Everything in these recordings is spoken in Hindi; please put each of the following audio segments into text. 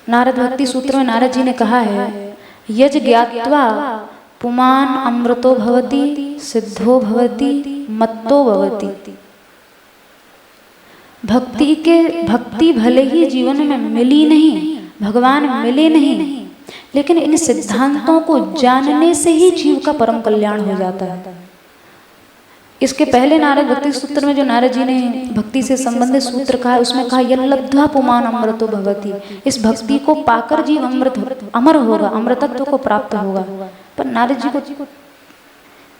नारद भक्ति सूत्र में नारद जी ने कहा है, यज ज्ञात्वा पुमान अमृतो भवति सिद्धो भवति मत्तो भवति। भक्ति भले ही जीवन में मिली नहीं, भगवान मिले नहीं, लेकिन इन सिद्धांतों को जानने से ही जीव का परम कल्याण हो जाता है। इसके पहले नारद भक्ति सूत्र में जो नारद जी ने भक्ति से संबंधित सूत्र कहा है, उसमें कहा यल्लब्ध्वा पुमान अमृतो भवति। इस भक्ति को पाकर जीव अमर होगा, अमृतत्व को प्राप्त होगा। पर नारद जी को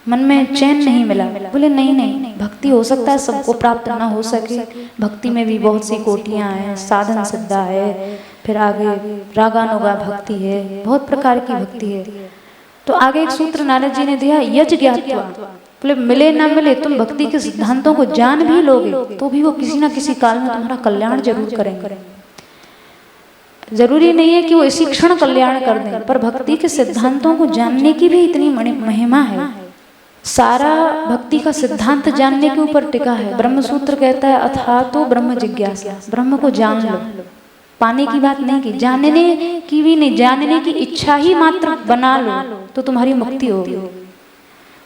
मन में चैन नहीं मिला। बोले नहीं, भक्ति हो सकता है सबको प्राप्त ना हो सके, भक्ति में भी बहुत सी कोटियां हैं, साधन सिद्धा है, फिर आगे रागानुगा भक्ति है, बहुत प्रकार की भक्ति है। तो आगे एक सूत्र नारद जी ने दिया, यज ज्ञात्वा। बोले मिले ना मिले, तुम भक्ति के सिद्धांतों को जान भी लोगे तो भी वो किसी ना किसी काल में तुम्हारा कल्याण जरूर करेंगे। जरूरी नहीं है कि वो इसी क्षण कल्याण कर दें, पर भक्ति के सिद्धांतों को जानने की भी इतनी महिमा है। सारा भक्ति का सिद्धांत जानने के ऊपर टिका है। ब्रह्म सूत्र कहता है अथा तो ब्रह्म जिज्ञासा, ब्रह्म को जान लो। पाने की बात नहीं की, जानने की भी नहीं, जानने की इच्छा ही मात्र बना लो तो तुम्हारी मुक्ति होगी।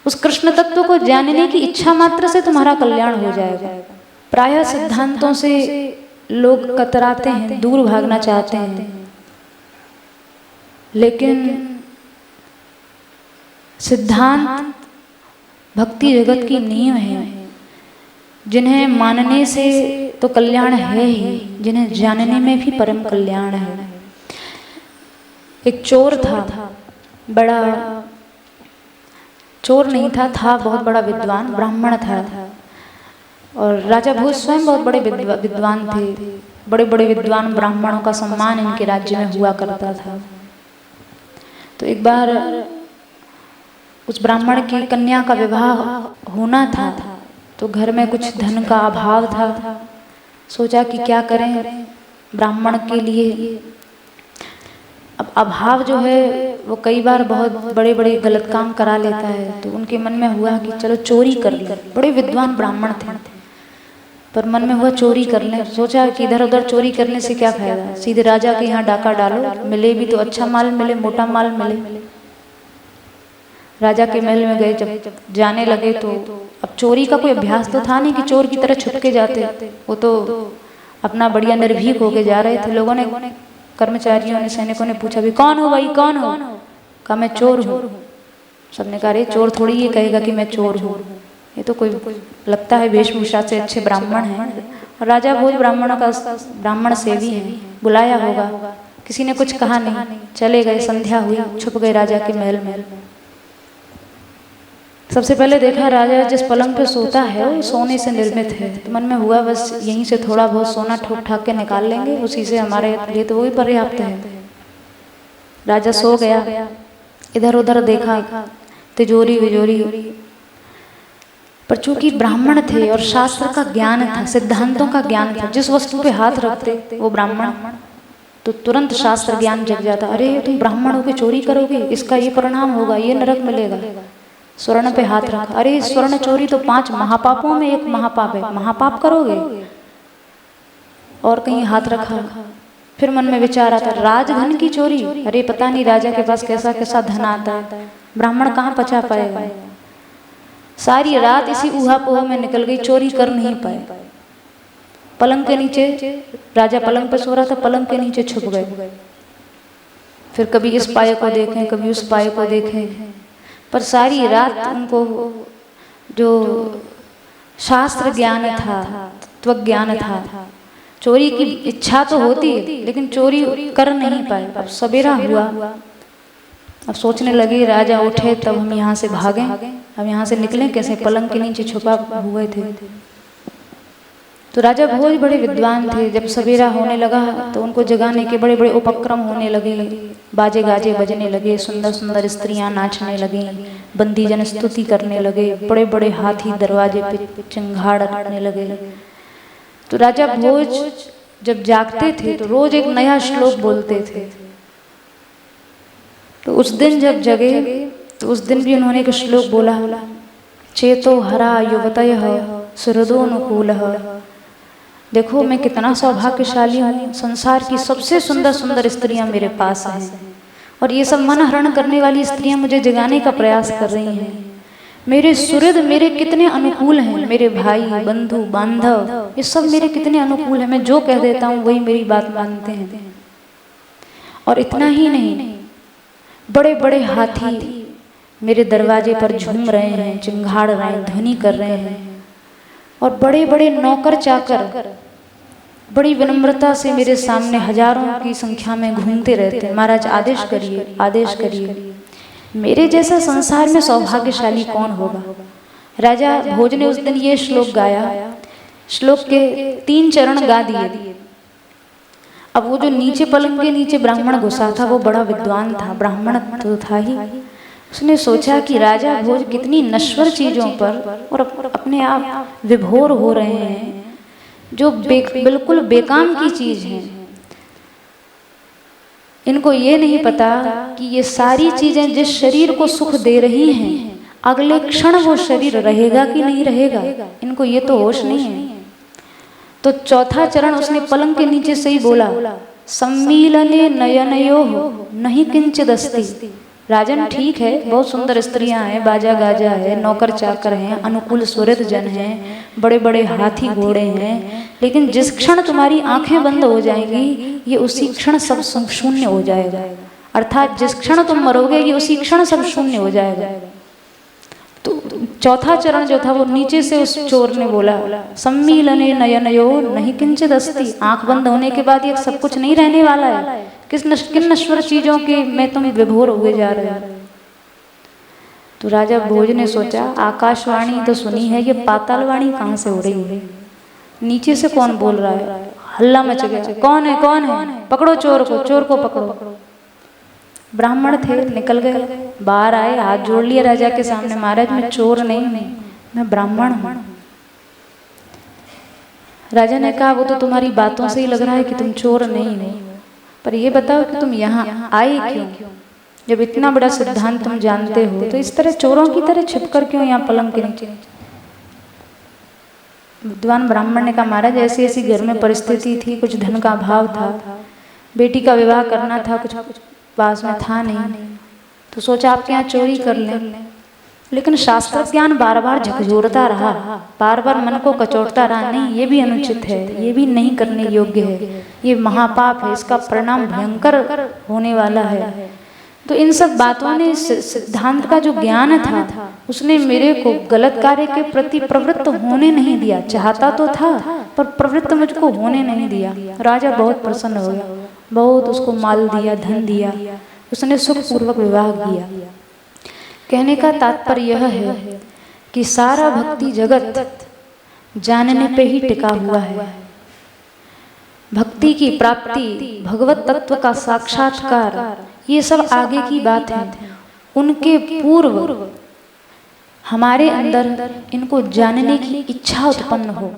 उस कृष्ण तत्व को जानने की इच्छा मात्र से तुम्हारा कल्याण हो जाएगा। प्रायः सिद्धांतों से लोग कतराते हैं, दूर भागना चाहते हैं, लेकिन सिद्धांत भक्ति जगत की नींव है, जिन्हें मानने से तो कल्याण है ही, जिन्हें जानने में भी परम कल्याण है। एक चोर था, बड़ा चोर नहीं था बहुत बड़ा विद्वान ब्राह्मण था, और राजा भोज स्वयं बहुत बड़े विद्वान थे। बड़े बड़े विद्वान ब्राह्मणों का सम्मान इनके राज्य में हुआ करता था। तो एक बार उस ब्राह्मण की कन्या का विवाह होना था, तो घर में कुछ धन का अभाव था। सोचा कि क्या करें ब्राह्मण के लिए। अब अभाव जो है वो कई बार बहुत बड़े बड़े गलत काम करा लेता है, तो उनके मन में हुआ कि चलो चोरी कर लें। बड़े विद्वान ब्राह्मण थे, पर मन में हुआ चोरी कर लें। सोचा कि इधर उधर चोरी करने से क्या फायदा, सीधे राजा के यहाँ डाका डालो, मिले भी तो अच्छा माल मिले, मोटा माल मिले। राजा के महल में गए, जब जाने लगे तो अब चोरी का कोई अभ्यास तो था नहीं कि चोर की तरह छुप के जाते। वो तो अपना बढ़िया निर्भीक होके जा रहे थे। लोगों ने, कर्मचारियों ने, सैनिकों ने पूछा भी कौन हो भाई, कौन हो? कहा मैं चोर हूँ। सबने कहा अरे चोर थोड़ी ये कहेगा कि मैं चोर हूँ, ये तो कोई लगता है वेशभूषा से अच्छे ब्राह्मण हैं। और राजा भोज ब्राह्मणों का ब्राह्मण सेवी है, बुलाया होगा। किसी ने कुछ कहा नहीं, चले गए। संध्या हुई, छुप गए राजा के महल में। सबसे पहले देखा राजा जिस पलंग पे सोता है वो सोने से निर्मित है। तो मन में हुआ बस यहीं से थोड़ा बहुत सोना ठोक ठाक के निकाल लेंगे, उसी से हमारे लिए तो वही पर्याप्त है। राजा सो गया, इधर उधर देखा, तिजोरी विजोरी, पर चूंकि ब्राह्मण थे और शास्त्र का ज्ञान था, सिद्धांतों का ज्ञान था, जिस वस्तु पे हाथ रखते वो ब्राह्मण तो तुरंत शास्त्र ज्ञान जग जाता। अरे तुम ब्राह्मण होके चोरी करोगे, इसका ये परिणाम होगा, ये नरक मिलेगा। स्वर्ण पे हाथ रखा, अरे स्वर्ण चोरी तो 5 महापापों में एक महापाप है, महापाप करोगे। और कहीं हाथ रखा, फिर मन में विचार आता राजधन की चोरी, अरे पता नहीं राजा के पास कैसा कैसा धन आता है, ब्राह्मण कहाँ पचा पाएगा। सारी रात इसी ऊहापोह में निकल गई, चोरी कर नहीं पाए। पलंग के नीचे, राजा पलंग पर सो रहा था, पलंग के नीचे छुप गए। फिर कभी इस पाये को देखें, कभी उस पाये को देखें, पर सारी रात उनको जो शास्त्र ज्ञान था, तत्व ज्ञान था, चोरी की इच्छा तो होती है लेकिन चोरी कर नहीं पाए। अब सवेरा हुआ, अब सोचने लगे राजा उठे तब हम यहाँ से भागें, हम यहाँ से निकलें कैसे, पलंग के नीचे छुपा हुए थे। तो राजा भोज बड़े विद्वान थे। जब सवेरा होने लगा तो उनको जगाने के बड़े बड़े उपक्रम होने लगे, बाजे गाजे बजने लगे, सुंदर सुंदर स्त्रियां नाचने लगी, बंदी जन स्तुति करने लगे, बड़े बड़े हाथी दरवाजे पे चिंगाड़ करने लगे। तो राजा भोज जब जागते थे तो रोज एक नया श्लोक बोलते थे। तो उस दिन जब जगे तो उस दिन भी उन्होंने एक श्लोक बोला, चेतो हरा युवतयः सुहृदोनुकूलः देखो मैं कितना सौभाग्यशाली हूँ, संसार की सबसे सुंदर सुंदर स्त्रियां मेरे पास हैं, और ये सब मन हरण करने वाली स्त्रियां मुझे जगाने का प्रयास कर रही हैं। मेरे सुहृद मेरे कितने अनुकूल हैं, मेरे भाई बंधु बांधव ये सब मेरे कितने अनुकूल हैं। मैं जो कह देता हूँ वही मेरी बात मानते हैं। और इतना ही नहीं, बड़े बड़े हाथी मेरे दरवाजे पर झूम रहे हैं, चिंगाड़ रहे हैं, ध्वनि कर रहे हैं, और बड़े बड़े नौकर चाकर बड़ी विनम्रता से मेरे सामने हजारों की संख्या में घूमते रहते हैं। महाराज आदेश करिए, आदेश करिए। मेरे जैसा संसार में सौभाग्यशाली कौन होगा। राजा भोज ने उस दिन ये श्लोक गाया। श्लोक के 3 चरण गा दिए। अब वो जो नीचे पलंग के नीचे ब्राह्मण घुसा था वो बड़ा विद्वान था, ब्राह्मण तो था ही। उसने सोचा कि राजा भोज कितनी नश्वर चीजों पर और अपने आप विभोर हो रहे हैं, जो बिल्कुल बेकाम की चीज है। इनको ये नहीं पता कि ये सारी चीजें जिस शरीर को सुख दे रही हैं, अगले क्षण वो शरीर रहेगा कि नहीं रहेगा, इनको ये तो होश नहीं है। तो चौथा चरण उसने पलंग के नीचे से ही बोला, सम्मीलने नयनयो नहीं किंचित अस्ति। राजन ठीक है, बहुत सुंदर स्त्रियां हैं, बाजा गाजा है, नौकर चाकर हैं, अनुकूल सुहृद जन हैं, बड़े बड़े हाथी घोड़े हैं, लेकिन जिस क्षण तुम्हारी आंखें बंद हो जाएंगी ये उसी क्षण सब शून्य हो जाएगा। अर्थात जिस क्षण तुम मरोगे ये उसी क्षण सब शून्य हो जाएगा। तो चौथा चरण जो था वो नीचे से उस चोर ने बोला, सम्मीलने नयनयो नहीं किंचित अस्ति। आंख बंद होने के बाद ये सब कुछ नहीं रहने वाला है। किन नश्वर चीजों के में तुम विभोर हुए जा रहे हो। तो राजा भोज ने सोचा, आकाशवाणी तो सुनी है, ये पातालवाणी कहाँ से हो रही है, नीचे से कौन बोल रहा है। हल्ला मच गया, कौन है कौन है, पकड़ो चोर को, चोर को पकड़ो। ब्राह्मण थे, निकल गए, बाहर आए, हाथ जोड़ लिया राजा के सामने, महाराज मैं चोर नहीं हूँ, मैं ब्राह्मण हूँ। राजा ने कहा, वो तो तुम्हारी बातों से ही लग रहा है कि तुम चोर नहीं हो, पर ये बताओ कि तुम यहाँ आए क्यों। जब इतना बड़ा सिद्धांत तुम जानते हो तो इस तरह चोरों की तरह छिपकर क्यों यहाँ पलंग के नीचे। विद्वान ब्राह्मण ने कहा, महाराज ऐसी ऐसी घर में परिस्थिति थी, कुछ धन का अभाव था, बेटी का विवाह करना था, कुछ पास में था नहीं, तो सोचा आपके यहाँ चोरी कर लें। लेकिन शास्त्र ज्ञान बार बार झकझोरता रहा, बार बार मन को कचोटता रहा, नहीं ये भी अनुचित है, ये भी नहीं करने योग्य है, ये महापाप है, इसका परिणाम भयंकर होने वाला है। तो इन सब बातों ने सिद्धांत का जो ज्ञान था उसने मेरे को गलत कार्य के प्रति प्रवृत्त होने नहीं दिया। चाहता तो था पर प्रवृत्त मुझको होने नहीं दिया। राजा बहुत प्रसन्न हो गया, बहुत उसको माल दिया, धन दिया, उसने सुखपूर्वक विवाह किया। कहने का तात्पर्य यह है कि सारा भक्ति जगत जानने पे ही टिका हुआ है। भक्ति की प्राप्ति, भगवत तत्व का साक्षात्कार, ये सब आगे की बात है। उनके पूर्व हमारे अंदर इनको जानने की इच्छा उत्पन्न हो।